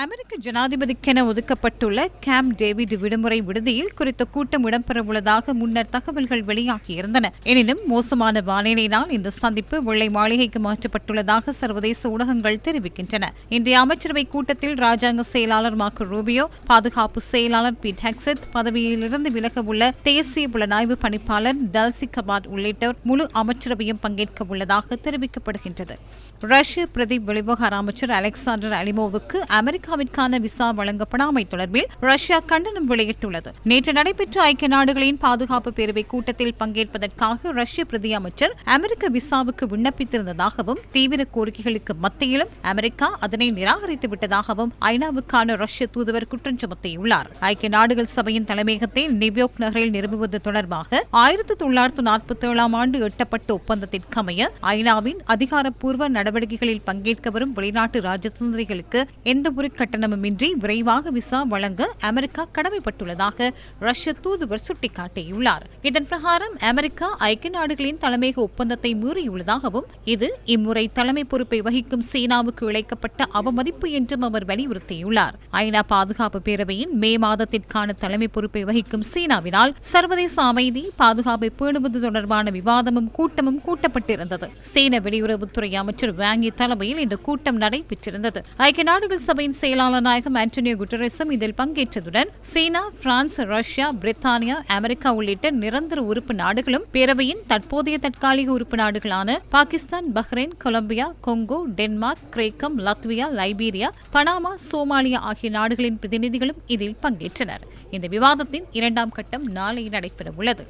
அமெரிக்க ஜனாதிபதிக்கென ஒதுக்கப்பட்டுள்ள camp David விடுமுறை விடுதியில் குறித்த கூட்டம் இடம்பெறவுள்ளதாக முன்னர் தகவல்கள் வெளியாகியிருந்தன. எனினும் மோசமான வானிலையினால் இந்த சந்திப்பு வெள்ளை மாளிகைக்கு மாற்றப்பட்டுள்ளதாக சர்வதேச ஊடகங்கள் தெரிவிக்கின்றன. இன்றைய அமைச்சரவை கூட்டத்தில் ராஜாங்க செயலாளர் மார்க்கோ ரூபியோ, பாதுகாப்பு செயலாளர் பீட் ஹெக்ஸெட், பதவியிலிருந்து விலக உள்ள தேசிய புலனாய்வு பணிப்பாளர் டல்சி கபாட் உள்ளிட்டோர் முழு அமைச்சரவையும் பங்கேற்க உள்ளதாக தெரிவிக்கப்படுகின்றது. ரஷ்ய பிரதி வெளிவகார அமைச்சர் அலெக்சாண்டர் அலிமோவுக்கு அமெரிக்காவிற்கான விசா வழங்கப்படாமை தொடர்பில் ரஷ்யா கண்டனம் வெளியிட்டுள்ளது. நேற்று நடைபெற்ற ஐக்கிய நாடுகளின் பாதுகாப்பு பேரவை கூட்டத்தில் பங்கேற்பதற்காக ரஷ்ய பிரதி அமைச்சர் அமெரிக்க விசாவுக்கு விண்ணப்பித்திருந்ததாகவும் தீவிர கோரிக்கைகளுக்கு மத்தியிலும் அமெரிக்கா அதனை நிராகரித்து விட்டதாகவும் ஐநாவுக்கான ரஷ்ய தூதுவர் குற்றம் சுமத்தியுள்ளார். ஐக்கிய நாடுகள் சபையின் தலைமையகத்தை நியூயார்க் நகரில் நிறுவுவது தொடர்பாக 1947 ஆண்டு எட்டப்பட்ட ஒப்பந்தத்திற்கமைய ஐநாவின் அதிகாரப்பூர்வ நடவடிக்கைகளில் பங்கேற்க வரும் வெளிநாட்டு ராஜதந்திரிகளுக்கு எந்தவொரு கட்டணமுமின்றி விரைவாக விசா வழங்க அமெரிக்கா கடமைப்பட்டுள்ளதாக ரஷ்ய தூதுவர் சுட்டிக்காட்டியுள்ளார். இதன் பிரகாரம் அமெரிக்கா ஐக்கிய நாடுகளின் தலைமையக ஒப்பந்தத்தை மீறியுள்ளதாகவும் இது இம்முறை தலைமை பொறுப்பை வகிக்கும் சீனாவுக்கு இழைக்கப்பட்ட அவமதிப்பு என்றும் அவர் வலியுறுத்தியுள்ளார். ஐநா பாதுகாப்பு பேரவையின் மே மாதத்திற்கான தலைமை பொறுப்பை வகிக்கும் சீனாவினால் சர்வதேச அமைதி பாதுகாப்பை பேணுவது தொடர்பான விவாதமும் கூட்டமும் கூட்டப்பட்டிருந்தது. சீன வெளியுறவுத்துறை அமைச்சர் வாங்கி தலைமையில் இந்த கூட்டம் நடைபெற்றிருந்தது. ஐக்கிய நாடுகள் சபையின் செயலாளர் நாயகம் ஆண்டனியோ குட்டரஸும் இதில் பங்கேற்றதுடன் சீனா, பிரான்ஸ், ரஷ்யா, பிரித்தானியா, அமெரிக்கா உள்ளிட்ட நிரந்தர உறுப்பு நாடுகளும் பேரவையின் தற்போதைய தற்காலிக உறுப்பு நாடுகளான Pakistan, Bahrain, Colombia, Congo, Denmark, கிரேக்கம், லத்வியா, லைபீரியா, பனாமா, சோமாலியா ஆகிய நாடுகளின் பிரதிநிதிகளும் இதில் பங்கேற்றனர். இந்த விவாதத்தின் இரண்டாம் கட்டம் நாளை நடைபெறவுள்ளது.